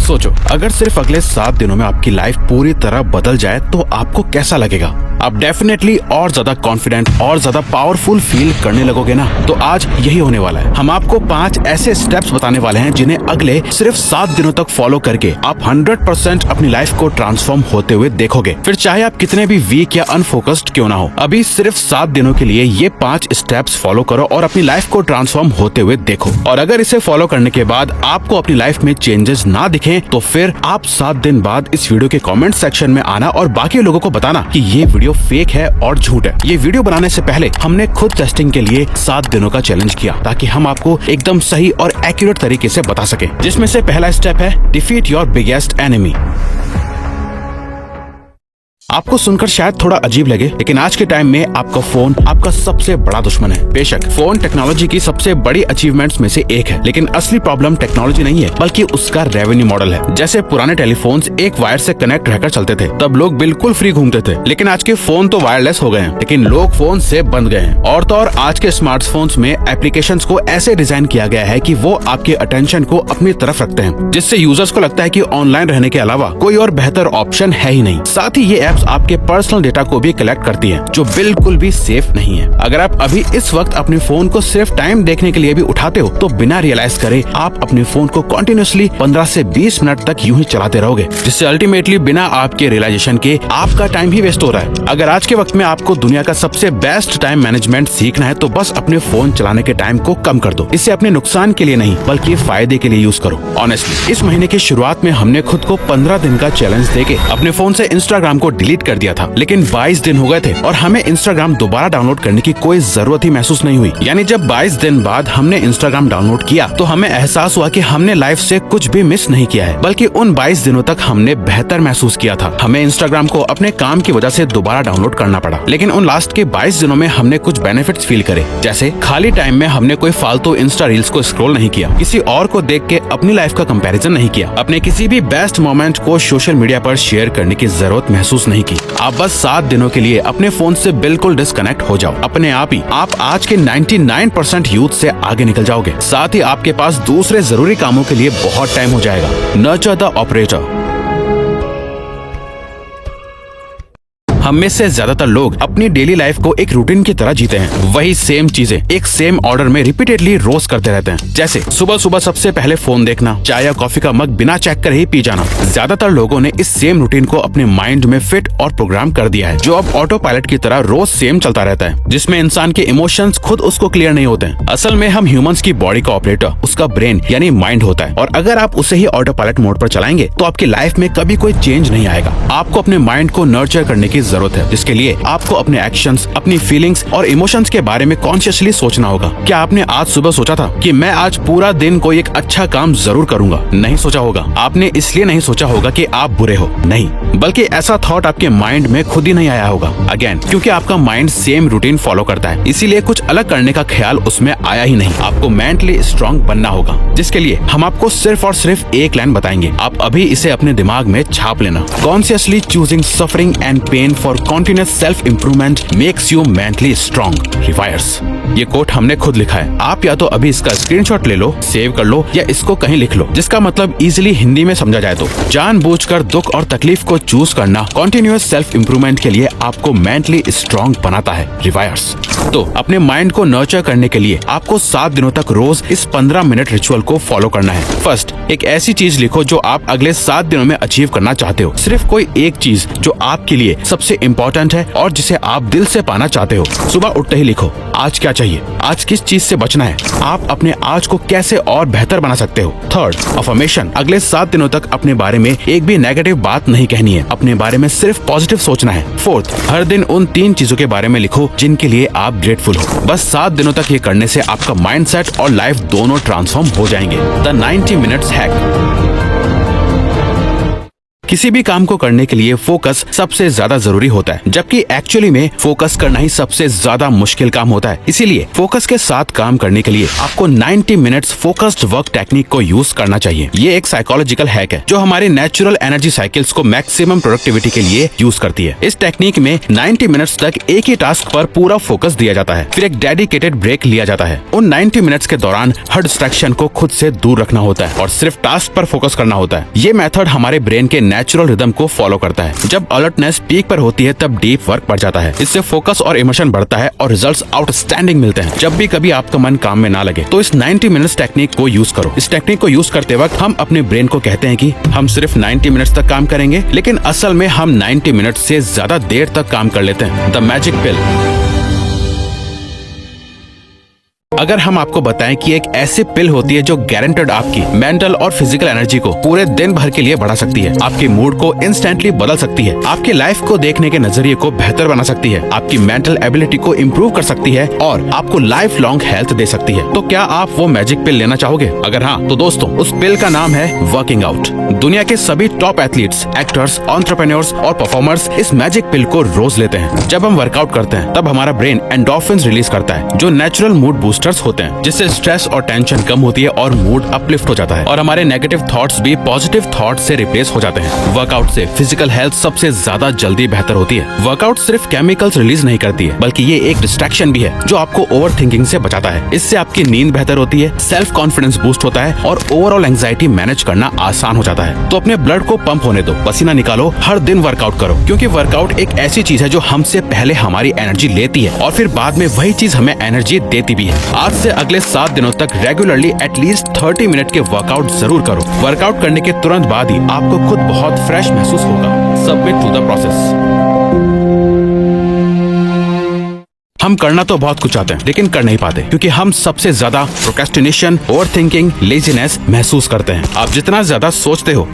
सोचो, अगर सिर्फ अगले 7 दिनों में आपकी लाइफ पूरी तरह बदल जाए तो आपको कैसा लगेगा? आप डेफिनेटली और ज्यादा कॉन्फिडेंट और ज्यादा पावरफुल फील करने लगोगे ना। तो आज यही होने वाला है। हम आपको 5 ऐसे स्टेप्स बताने वाले हैं जिन्हें अगले सिर्फ 7 दिनों तक फॉलो करके आप 100% अपनी लाइफ को ट्रांसफॉर्म होते हुए देखोगे। फिर चाहे आप कितने भी वीक या अनफोकस्ड क्यों ना हो, अभी सिर्फ 7 दिनों के लिए ये 5 स्टेप्स फॉलो करो और अपनी लाइफ को ट्रांसफॉर्म होते हुए देखो। और अगर इसे फॉलो करने के बाद आपको अपनी लाइफ में चेंजेस ना दिखें तो फिर आप 7 दिन बाद इस वीडियो के कमेंट सेक्शन में आना और बाकी लोगों को बताना कि ये वीडियो फेक है और झूठ है। ये वीडियो बनाने से पहले हमने खुद टेस्टिंग के लिए 7 दिनों का चैलेंज किया ताकि हम आपको एकदम सही और एक्यूरेट तरीके से बता सके, जिसमें से पहला स्टेप है डिफीट योर बिगेस्ट एनिमी। आपको सुनकर शायद थोड़ा अजीब लगे, लेकिन आज के टाइम में आपका फोन आपका सबसे बड़ा दुश्मन है। बेशक फोन टेक्नोलॉजी की सबसे बड़ी अचीवमेंट्स में से एक है, लेकिन असली प्रॉब्लम टेक्नोलॉजी नहीं है बल्कि उसका रेवेन्यू मॉडल है। जैसे पुराने टेलीफोन्स एक वायर से कनेक्ट रहकर चलते थे, तब लोग बिल्कुल फ्री घूमते थे, लेकिन आज के फोन तो वायरलेस हो गए हैं, लेकिन लोग फोन से बंद गए हैं। और तो और आज के स्मार्टफोन्स में एप्लीकेशंस को ऐसे डिजाइन किया गया है कि वो आपके अटेंशन को अपनी तरफ रखते हैं, जिससे यूजर्स को लगता है कि ऑनलाइन रहने के अलावा कोई और बेहतर ऑप्शन है ही नहीं। साथ ही ये आपके पर्सनल डेटा को भी कलेक्ट करती है, जो बिल्कुल भी सेफ नहीं है। अगर आप अभी इस वक्त अपने फोन को सिर्फ टाइम देखने के लिए भी उठाते हो तो बिना रियलाइज करे आप अपने फोन को कंटिन्यूअसली 15 से 20 मिनट तक यूं ही चलाते रहोगे, जिससे अल्टीमेटली बिना आपके रियलाइजेशन के आपका टाइम ही वेस्ट हो रहा है। अगर आज के वक्त में आपको दुनिया का सबसे बेस्ट टाइम मैनेजमेंट सीखना है तो बस अपने फोन चलाने के टाइम को कम कर दो। इसे अपने नुकसान के लिए नहीं बल्कि फायदे के लिए यूज करो। ऑनेस्टली इस महीने की शुरुआत में हमने खुद को 15 दिन का चैलेंज देके अपने फोन से इंस्टाग्राम को डिलीट कर दिया था, लेकिन 22 दिन हो गए थे और हमें इंस्टाग्राम दोबारा डाउनलोड करने की कोई जरूरत ही महसूस नहीं हुई। यानी जब 22 दिन बाद हमने इंस्टाग्राम डाउनलोड किया तो हमें एहसास हुआ कि हमने लाइफ से कुछ भी मिस नहीं किया है, बल्कि उन 22 दिनों तक हमने बेहतर महसूस किया था। हमें इंस्टाग्राम को अपने काम की वजह से दोबारा डाउनलोड करना पड़ा, लेकिन उन लास्ट के 22 दिनों में हमने कुछ बेनिफिट्स फील करे। जैसे खाली टाइम में हमने कोई फालतू इंस्टा रील्स को स्क्रॉल नहीं किया, किसी और को देख के अपनी लाइफ का कंपैरिजन नहीं किया, अपने किसी भी बेस्ट मोमेंट को सोशल मीडिया पर शेयर करने की जरूरत महसूस नहीं की। आप बस 7 दिनों के लिए अपने फोन से बिल्कुल डिस्कनेक्ट हो जाओ। अपने आप ही आप आज के 99% यूथ से आगे निकल जाओगे। साथ ही आपके पास दूसरे जरूरी कामों के लिए बहुत टाइम हो जाएगा। Nurture the operator. हम में से ज्यादातर लोग अपनी डेली लाइफ को एक रूटीन की तरह जीते हैं। वही सेम चीजें एक सेम ऑर्डर में रिपीटेडली रोज करते रहते हैं। जैसे सुबह सुबह सबसे पहले फोन देखना, चाय या कॉफी का मग बिना चेक करे ही पी जाना। ज्यादातर लोगों ने इस सेम रूटीन को अपने माइंड में फिट और प्रोग्राम कर दिया है, जो अब ऑटो पायलट की तरह रोज सेम चलता रहता है, जिसमें इंसान के इमोशंस खुद उसको क्लियर नहीं होते हैं। असल में हम ह्यूमंस की बॉडी का ऑपरेटर उसका ब्रेन यानी माइंड होता है, और अगर आप उसे ही ऑटो पायलट मोड पर चलाएंगे तो आपकी लाइफ में कभी कोई चेंज नहीं आएगा। आपको अपने माइंड को नर्चर करने की जरूरत है, जिसके लिए आपको अपने एक्शंस, अपनी फीलिंग्स और इमोशंस के बारे में कॉन्शियसली सोचना होगा। क्या आपने आज सुबह सोचा था कि मैं आज पूरा दिन कोई एक अच्छा काम जरूर करूंगा? नहीं सोचा होगा। आपने इसलिए नहीं सोचा होगा कि आप बुरे हो, नहीं, बल्कि ऐसा थॉट आपके माइंड में खुद ही नहीं आया होगा। अगेन, क्योंकि आपका माइंड सेम रूटीन फॉलो करता है, इसीलिए कुछ अलग करने का ख्याल उसमें आया ही नहीं। आपको मेंटली स्ट्रांग बनना होगा, जिसके लिए हम आपको सिर्फ और सिर्फ एक लाइन बताएंगे। आप अभी इसे अपने दिमाग में छाप लेना। Consciously choosing suffering and pain for continuous self improvement makes you mentally strong. Rewires. ये कोट हमने खुद लिखा है। आप या तो अभी इसका स्क्रीनशॉट ले लो, सेव कर लो, या इसको कहीं लिख लो, जिसका मतलब इजीली हिंदी में समझा जाए तो जानबूझकर दुख और तकलीफ को चूज करना कॉन्टिन्यूअस सेल्फ इम्प्रूवमेंट के लिए आपको मेंटली स्ट्रांग बनाता है। रिवायर्स। तो अपने माइंड को नर्चर करने के लिए आपको 7 दिनों तक रोज इस 15 मिनट रिचुअल को फॉलो करना है। फर्स्ट, एक ऐसी चीज लिखो जो आप अगले 7 दिनों में अचीव करना चाहते हो। सिर्फ कोई एक चीज जो आपके लिए सबसे इम्पोर्टेंट है और जिसे आप दिल से पाना चाहते हो। सुबह उठते ही लिखो, आज क्या चाहिए, आज किस चीज से बचना है, आप अपने आज को कैसे और बेहतर बना सकते हो। Third, affirmation. अगले 7 दिनों तक अपने बारे में एक भी नेगेटिव बात नहीं कहनी है, अपने बारे में सिर्फ पॉजिटिव सोचना है। फोर्थ, हर दिन उन 3 चीजों के बारे में लिखो जिनके लिए आप ग्रेटफुल हो। बस 7 दिनों तक ये करने से आपका माइंडसेट और लाइफ दोनों ट्रांसफॉर्म हो जाएंगे। The 90 minutes hack. किसी भी काम को करने के लिए फोकस सबसे ज्यादा जरूरी होता है, जबकि एक्चुअली में फोकस करना ही सबसे ज्यादा मुश्किल काम होता है। इसीलिए फोकस के साथ काम करने के लिए आपको 90 मिनट्स फोकस्ड वर्क टेक्निक को यूज करना चाहिए। ये एक साइकोलॉजिकल हैक है जो हमारे नेचुरल एनर्जी साइकिल्स को मैक्सिमम प्रोडक्टिविटी के लिए यूज करती है। इस टेक्निक में 90 मिनट्स तक एक ही टास्क पर पूरा फोकस दिया जाता है, फिर एक डेडिकेटेड ब्रेक लिया जाता है। उन 90 मिनट्स के दौरान हर डिस्ट्रैक्शन को खुद से दूर रखना होता है और सिर्फ टास्क पर फोकस करना होता है। ये मेथड हमारे ब्रेन के नेचुरल रिदम को फॉलो करता है। जब अलर्टनेस पीक पर होती है तब डीप वर्क बढ़ जाता है। इससे फोकस और इमोशन बढ़ता है और रिजल्ट्स आउटस्टैंडिंग मिलते हैं। जब भी कभी आपका मन काम में ना लगे तो इस 90 मिनट्स टेक्निक को यूज करो। इस टेक्निक को यूज करते वक्त हम अपने ब्रेन को कहते हैं कि हम सिर्फ 90 मिनट्स तक काम करेंगे, लेकिन असल में हम 90 मिनट से ज्यादा देर तक काम कर लेते हैं। द मैजिक पिल। अगर हम आपको बताएं कि एक ऐसी पिल होती है जो गारंटेड आपकी मेंटल और फिजिकल एनर्जी को पूरे दिन भर के लिए बढ़ा सकती है, आपके मूड को इंस्टेंटली बदल सकती है, आपकी लाइफ को देखने के नजरिए को बेहतर बना सकती है, आपकी मेंटल एबिलिटी को इम्प्रूव कर सकती है और आपको लाइफ लॉन्ग हेल्थ दे सकती है, तो क्या आप वो मैजिक पिल लेना चाहोगे? अगर हाँ तो दोस्तों उस पिल का नाम है वर्किंग आउट। दुनिया के सभी टॉप एथलीट्स, एक्टर्स, एंटरप्रेन्योर्स और परफॉर्मर्स इस मैजिक पिल को रोज लेते हैं। जब हम वर्कआउट करते हैं तब हमारा ब्रेन एंडोर्फिन्स रिलीज करता है जो नेचुरल मूड बूस्टर होते हैं, जिससे स्ट्रेस और टेंशन कम होती है और मूड अपलिफ्ट हो जाता है और हमारे नेगेटिव थॉट्स भी पॉजिटिव थॉट्स से रिप्लेस हो जाते हैं। वर्कआउट से फिजिकल हेल्थ सबसे ज्यादा जल्दी बेहतर होती है। वर्कआउट सिर्फ केमिकल्स रिलीज नहीं करती है, बल्कि ये एक डिस्ट्रैक्शन भी है जो आपको ओवर थिंकिंग से बचाता है। इससे आपकी नींद बेहतर होती है, सेल्फ कॉन्फिडेंस बूस्ट होता है और ओवरऑल एंग्जाइटी मैनेज करना आसान हो जाता है। तो अपने ब्लड को पंप होने दो, पसीना निकालो, हर दिन वर्कआउट करो, क्योंकि वर्कआउट एक ऐसी चीज है जो हमसे पहले हमारी एनर्जी लेती है और फिर बाद में वही चीज हमें एनर्जी देती भी है। आज से अगले 7 दिनों तक रेगुलरली एटलीस्ट 30 मिनट के वर्कआउट जरूर करो। वर्कआउट करने के तुरंत बाद ही आपको खुद बहुत फ्रेश महसूस होगा। Submit to the process. हम करना तो बहुत कुछ चाहते हैं लेकिन कर नहीं पाते, क्योंकि हम सबसे ज्यादा प्रोक्रेस्टिनेशन, ओवरथिंकिंग, लेजीनेस महसूस करते हैं। आप जितना ज्यादा सोचते हो